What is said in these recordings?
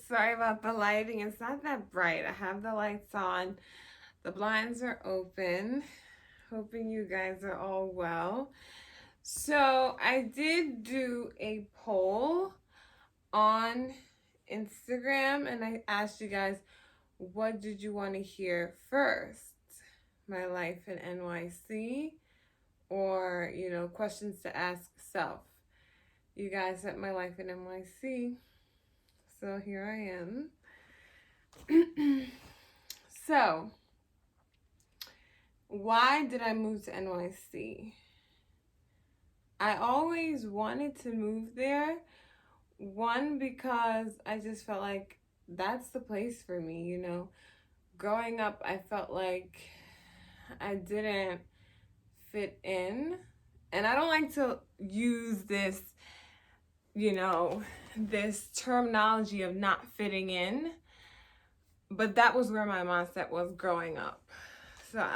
Sorry about the lighting. It's not that bright. I have the lights on. The blinds are open. Hoping you guys are all well. So, I did do a poll on Instagram and I asked you guys, what did you want to hear first? My life in NYC or, questions to ask self. You guys at my life in NYC. So here I am. So, why did I move to NYC? I always wanted to move there. One, because I just felt like that's the place for me, Growing up, I felt like I didn't fit in. And I don't like to use this terminology of not fitting in. But that was where my mindset was growing up. So I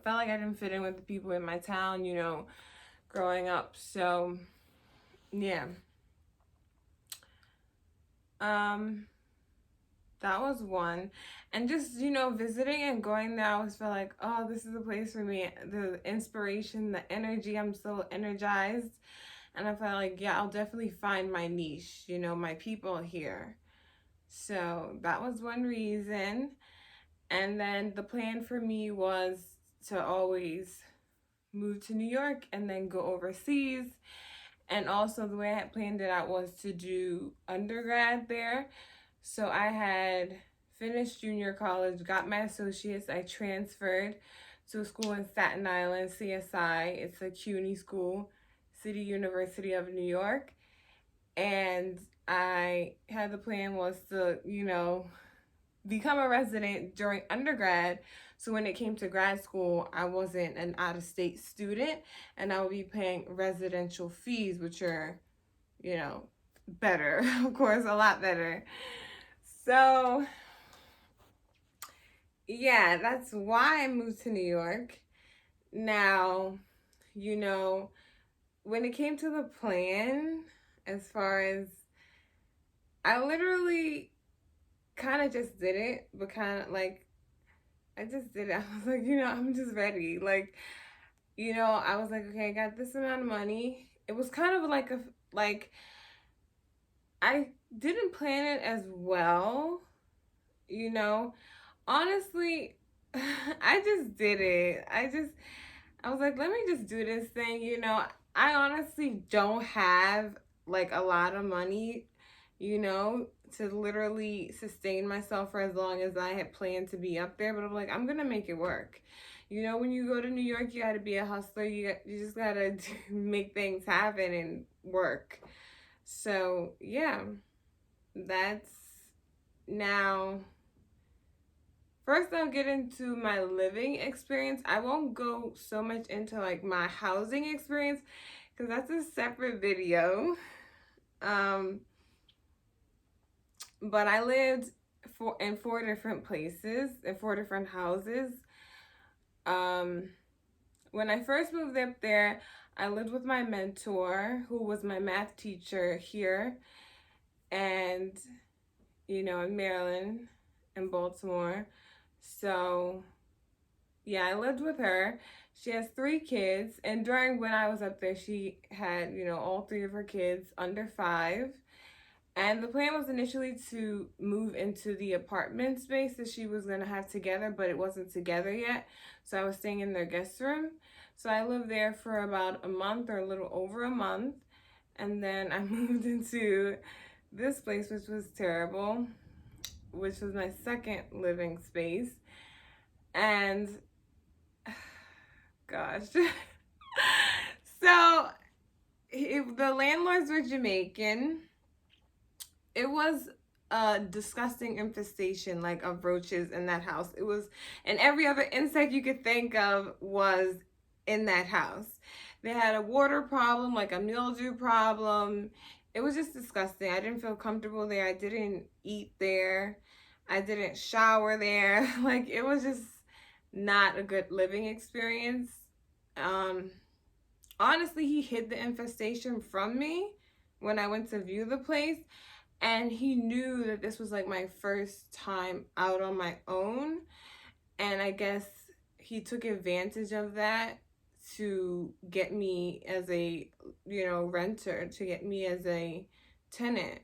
felt like I didn't fit in with the people in my town, growing up. So yeah. That was one. And just, visiting and going there, I always felt like, oh, this is a place for me. The inspiration, the energy, I'm so energized. And I felt like, yeah, I'll definitely find my niche, my people here. So that was one reason. And then the plan for me was to always move to New York and then go overseas. And also the way I had planned it out was to do undergrad there. So I had finished junior college, got my associates. I transferred to a school in Staten Island, CSI. It's a CUNY school, City University of New York. And I had the plan was to, become a resident during undergrad. So when it came to grad school, I wasn't an out-of-state student and I would be paying residential fees, which are, better, of course, a lot better. So, yeah, that's why I moved to New York. Now, when it came to the plan, as far as I literally kind of just did it, but kind of like I just did it. I was like, I'm just ready. Like, I was like, okay, I got this amount of money. It was kind of like I didn't plan it as well, Honestly, I just did it. I was like, let me just do this thing, I honestly don't have like a lot of money, to literally sustain myself for as long as I had planned to be up there. But I'm like, I'm gonna make it work. When you go to New York, you gotta be a hustler. You just gotta make things happen and work. So yeah, that's now. First, I'll get into my living experience. I won't go so much into like my housing experience because that's a separate video. But I lived in 4 different places, in 4 different houses. When I first moved up there, I lived with my mentor, who was my math teacher here, and in Maryland, in Baltimore. So yeah, I lived with her. She has 3 kids, and during when I was up there, she had all 3 of her kids under 5. And the plan was initially to move into the apartment space that she was going to have together, but it wasn't together yet. So I was staying in their guest room. So I lived there for about a month or a little over a month. And then I moved into this place, which was terrible, which was my second living space. And gosh. So the landlords were Jamaican. It was a disgusting infestation like of roaches in that house. It was, and every other insect you could think of was in that house. They had a water problem, like a mildew problem. It was just disgusting. I didn't feel comfortable there. I didn't eat there. I didn't shower there. Like, it was just not a good living experience. Honestly, he hid the infestation from me when I went to view the place. And he knew that this was like my first time out on my own. And I guess he took advantage of that to get me as a, renter, to get me as a tenant.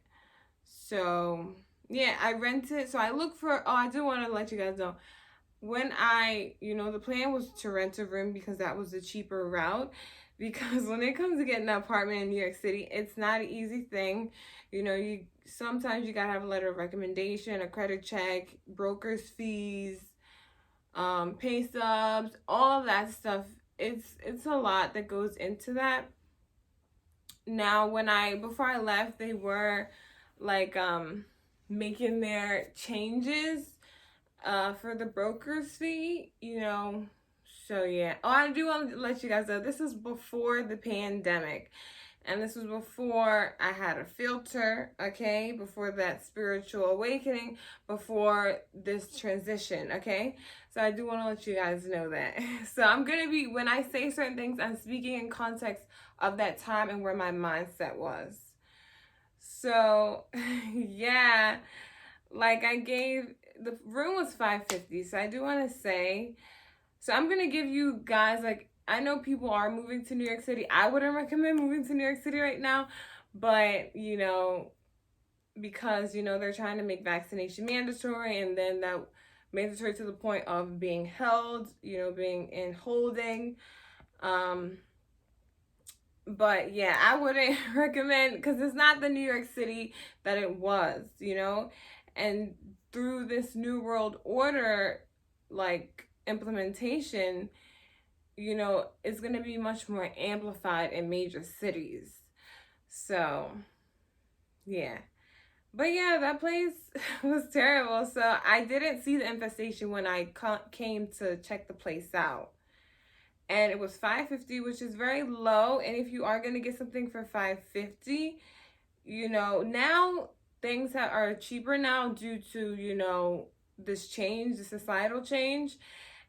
So, yeah, I rented. So I look for, oh, I do want to let you guys know. When the plan was to rent a room because that was the cheaper route. Because when it comes to getting an apartment in New York City, it's not an easy thing. You sometimes you gotta have a letter of recommendation, a credit check, broker's fees, pay stubs, all of that stuff. It's a lot that goes into that. Now, before I left, they were like making their changes for the broker's fee. So yeah. Oh, I do want to let you guys know this is before the pandemic. And this was before I had a filter, okay? Before that spiritual awakening, before this transition, okay? So I do want to let you guys know that. So I'm going to be, when I say certain things, I'm speaking in context of that time and where my mindset was. So, yeah, like the room was $550. So I do want to say, so I'm going to give you guys, like, I know people are moving to New York City. I wouldn't recommend moving to New York City right now, but, because, they're trying to make vaccination mandatory, and then that mandatory to the point of being held, being in holding. But yeah, I wouldn't recommend, because it's not the New York City that it was, and through this New World Order, like, implementation, it's going to be much more amplified in major cities. So, yeah. But yeah, that place was terrible. So I didn't see the infestation when I came to check the place out. And it was $550, which is very low. And if you are going to get something for $550, now things are cheaper now due to, this change, the societal change.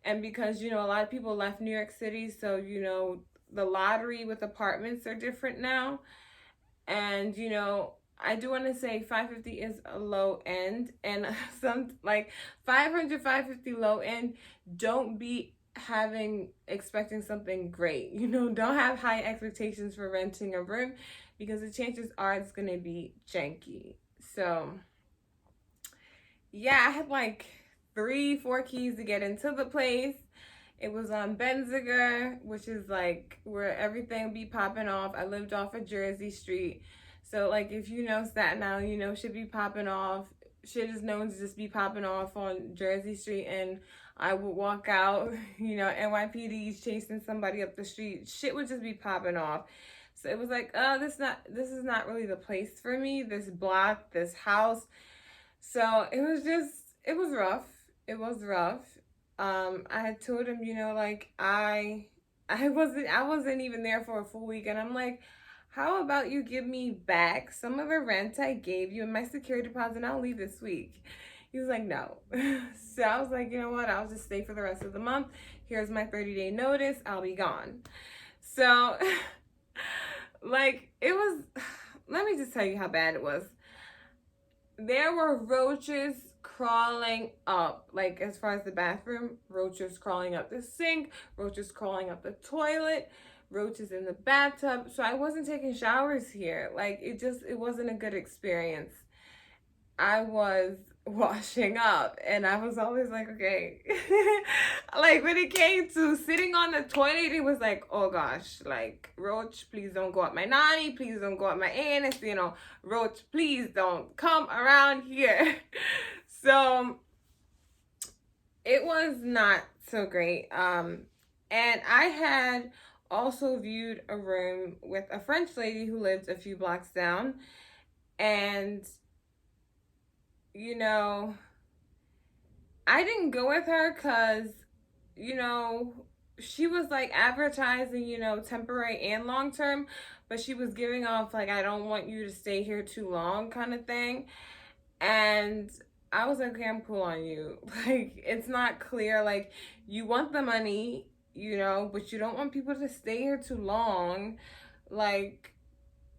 And because, a lot of people left New York City, so, the lottery with apartments are different now. And, I do want to say $550 is a low end, and some like $500, $550 low end. Don't be expecting something great. Don't have high expectations for renting a room, because the chances are it's going to be janky. So, yeah, I had like 3-4 keys to get into the place. It was on Benziger, which is like where everything be popping off. I lived off of Jersey Street. So, like, if you know Staten Island, should be popping off. Shit is known to just be popping off on Jersey Street. And I would walk out, NYPD's chasing somebody up the street. Shit would just be popping off. So it was like, oh, this is not really the place for me. This block, this house. So it was rough. It was rough. I had told him, like I wasn't even there for a full week, and I'm like, how about you give me back some of the rent I gave you and my security deposit, and I'll leave this week. He was like, no. So I was like, you know what? I'll just stay for the rest of the month. Here's my 30-day notice. I'll be gone. So, like, it was, let me just tell you how bad it was. There were roaches crawling up, like, as far as the bathroom, roaches crawling up the sink, roaches crawling up the toilet, roaches in the bathtub. So I wasn't taking showers here. Like, it wasn't a good experience. I was washing up, and I was always like, okay. Like, when it came to sitting on the toilet, it was like, oh gosh, like, roach, please don't go up my nanny, please don't go up my anus, roach, please don't come around here. So it was not so great. And I had also viewed a room with a French lady who lived a few blocks down, and I didn't go with her because, she was like advertising, temporary and long term, but she was giving off like, I don't want you to stay here too long kind of thing. And I was like, okay, I'm cool on you. Like, it's not clear. Like, you want the money, but you don't want people to stay here too long. Like,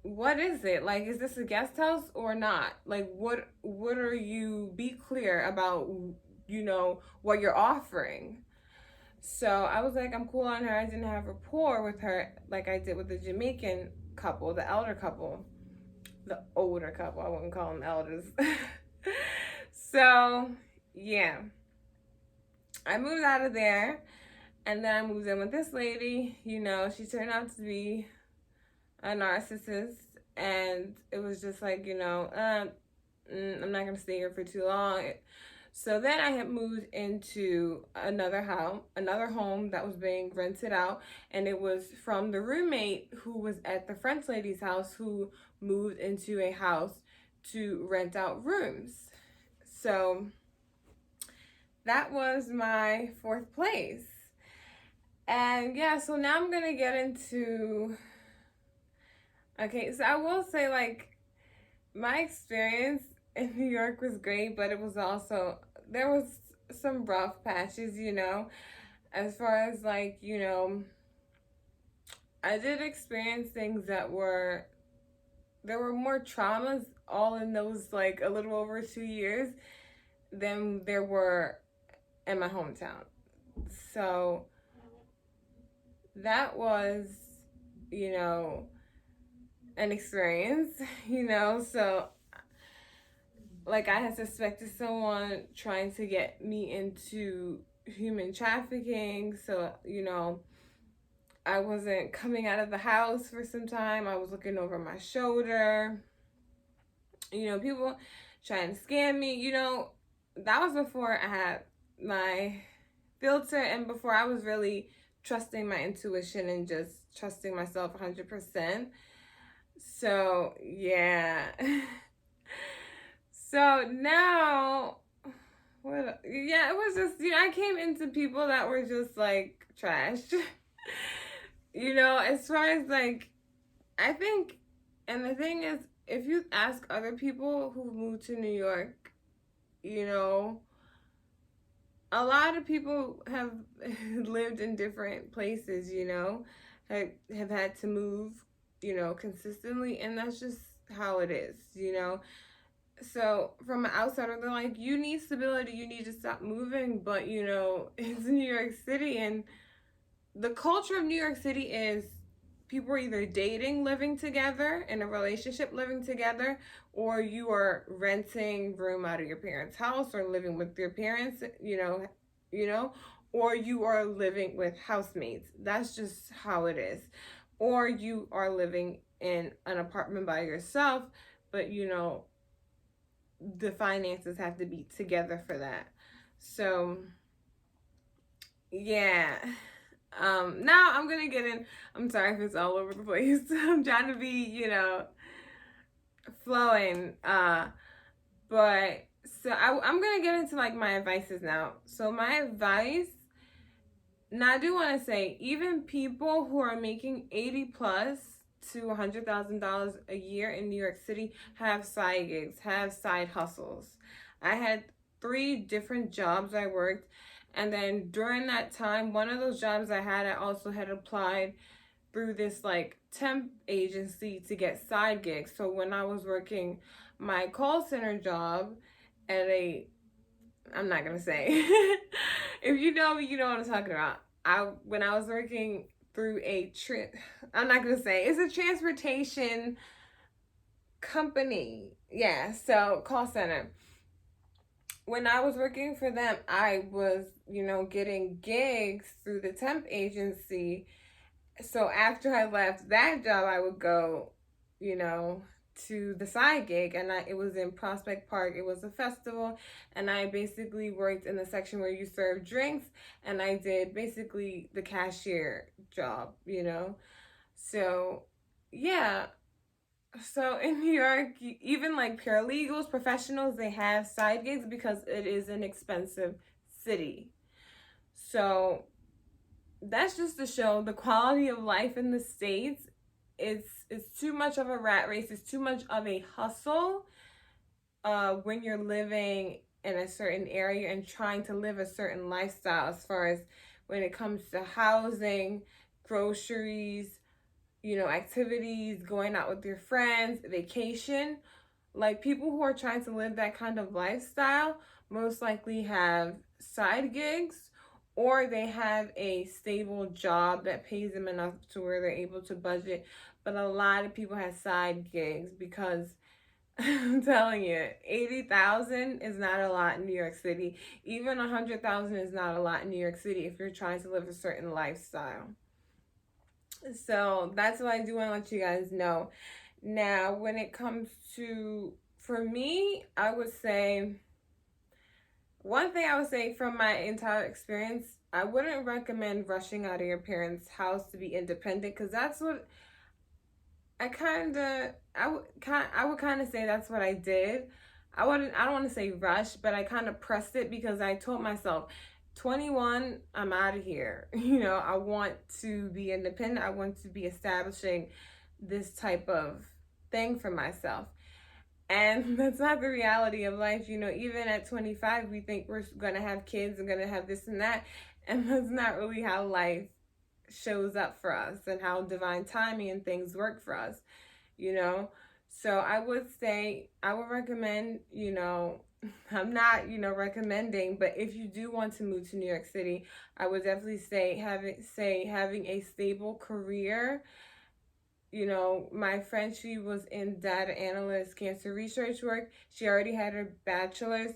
what is it? Like, is this a guest house or not? Like, what are you, be clear about, what you're offering. So I was like, I'm cool on her. I didn't have rapport with her like I did with the Jamaican couple, the elder couple, the older couple. I wouldn't call them elders. So, yeah, I moved out of there, and then I moved in with this lady. She turned out to be a narcissist, and it was just like, I'm not gonna stay here for too long. So then I had moved into another home that was being rented out, and it was from the roommate who was at the French lady's house who moved into a house to rent out rooms. So that was my fourth place. And yeah, so now I'm gonna get into. Okay, so I will say, like, my experience in New York was great, but it was also, there was some rough patches, as far as, like, I did experience things there were more traumas all in those, like, a little over 2 years than there were in my hometown. So that was, an experience, so like I had suspected someone trying to get me into human trafficking. So, I wasn't coming out of the house for some time. I was looking over my shoulder. People trying to scam me. That was before I had my filter and before I was really trusting my intuition and just trusting myself 100%. So, yeah. So now, yeah, it was just, I came into people that were just like trash. As far as like, I think, and the thing is, if you ask other people who moved to New York, a lot of people have lived in different places, have had to move, consistently, and that's just how it is, So from an outsider, they're like, you need stability, you need to stop moving. But it's New York City, and the culture of New York City is people are either dating, living together, in a relationship, living together, or you are renting room out of your parents' house or living with your parents, or you are living with housemates. That's just how it is. Or you are living in an apartment by yourself, but the finances have to be together for that. So yeah. Now I'm gonna get in. I'm sorry if it's all over the place. I'm trying to be, flowing. But so I'm gonna get into like my advices now. So my advice. Now I do want to say, even people who are making 80 plus to $100,000 a year in New York City have side gigs, have side hustles. I had 3 different jobs I worked, and then during that time, one of those jobs I also had applied through this like temp agency to get side gigs. So when I was working my call center job at I'm not gonna say. If you know me, you know what I'm talking about. When I was working through I'm not gonna say, it's a transportation company. Yeah, so call center. When I was working for them, I was, getting gigs through the temp agency. So after I left that job, I would go, to the side gig, and it was in Prospect Park. It was a festival, and I basically worked in the section where you serve drinks, and I did basically the cashier job, So, yeah. So in New York, even like paralegals, professionals, they have side gigs because it is an expensive city. So that's just to show the quality of life in the States. It's too much of a rat race. It's too much of a hustle when you're living in a certain area and trying to live a certain lifestyle, as far as when it comes to housing, groceries, activities, going out with your friends, vacation. Like people who are trying to live that kind of lifestyle most likely have side gigs, or they have a stable job that pays them enough to where they're able to budget. But a lot of people have side gigs because I'm telling you, 80,000 is not a lot in New York City. Even 100,000 is not a lot in New York City if you're trying to live a certain lifestyle. So that's what I do want to let you guys know. Now, when it comes to, for me, I would say, one thing I would say from my entire experience, I wouldn't recommend rushing out of your parents' house to be independent, because that's what I would kind of say that's what I did. I don't want to say rush, but I kind of pressed it because I told myself, 21, I'm out of here. I want to be independent. I want to be establishing this type of thing for myself. And that's not the reality of life. Even at 25, we think we're going to have kids and going to have this and that. And that's not really how life shows up for us and how divine timing and things work for us, you know? So I would say, I would recommend, I'm not, recommending, but if you do want to move to New York City, I would definitely say having a stable career. My friend, she was in data analyst, cancer research work. She already had her bachelor's.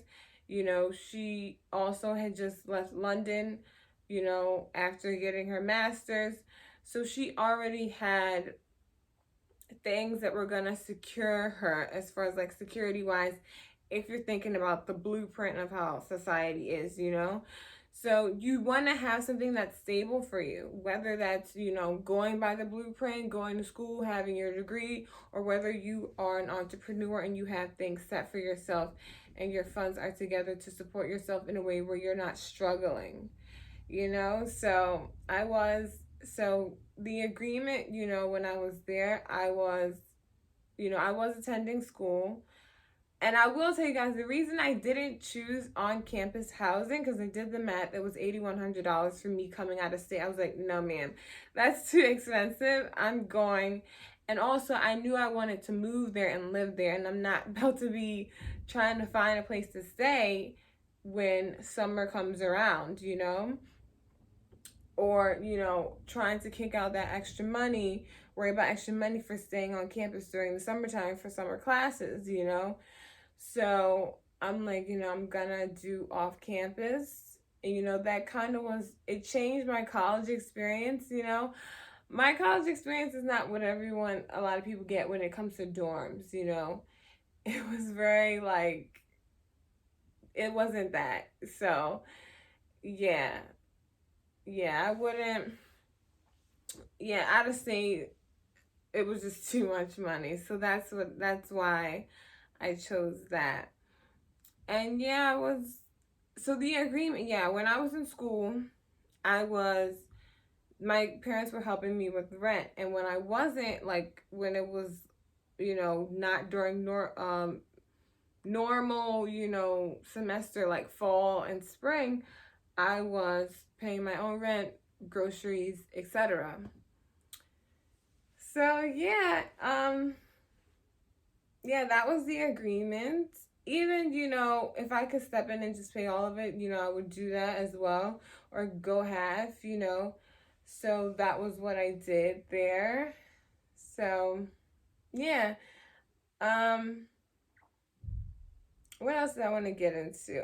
She also had just left London, after getting her master's. So she already had things that were going to secure her as far as like security wise, if you're thinking about the blueprint of how society is. So you want to have something that's stable for you, whether that's, going by the blueprint, going to school, having your degree, or whether you are an entrepreneur and you have things set for yourself and your funds are together to support yourself in a way where you're not struggling. So the agreement, when I was there, I was attending school. And I will tell you guys, the reason I didn't choose on-campus housing, because I did the math, it was $8,100 for me coming out of state. I was like, no, ma'am, that's too expensive. I'm going. And also, I knew I wanted to move there and live there, and I'm not about to be trying to find a place to stay when summer comes around. Or, trying to kick out that extra money, worry about extra money for staying on campus during the summertime for summer classes. So I'm like, I'm gonna do off campus. And, that kind of it changed my college experience. My college experience is not what a lot of people get when it comes to dorms. It was very like, it wasn't that. So, yeah. Yeah, I wouldn't, yeah, out of state, it was just too much money. So that's why I chose that. And yeah, so the agreement, yeah, when I was in school, my parents were helping me with rent. And when I wasn't, like, when it was, not during normal, semester, like fall and spring, I was paying my own rent, groceries, etc. So yeah, yeah, that was the agreement. Even, if I could step in and just pay all of it, I would do that as well, or go half. So that was what I did there. So yeah. Um, what else did I want to get into?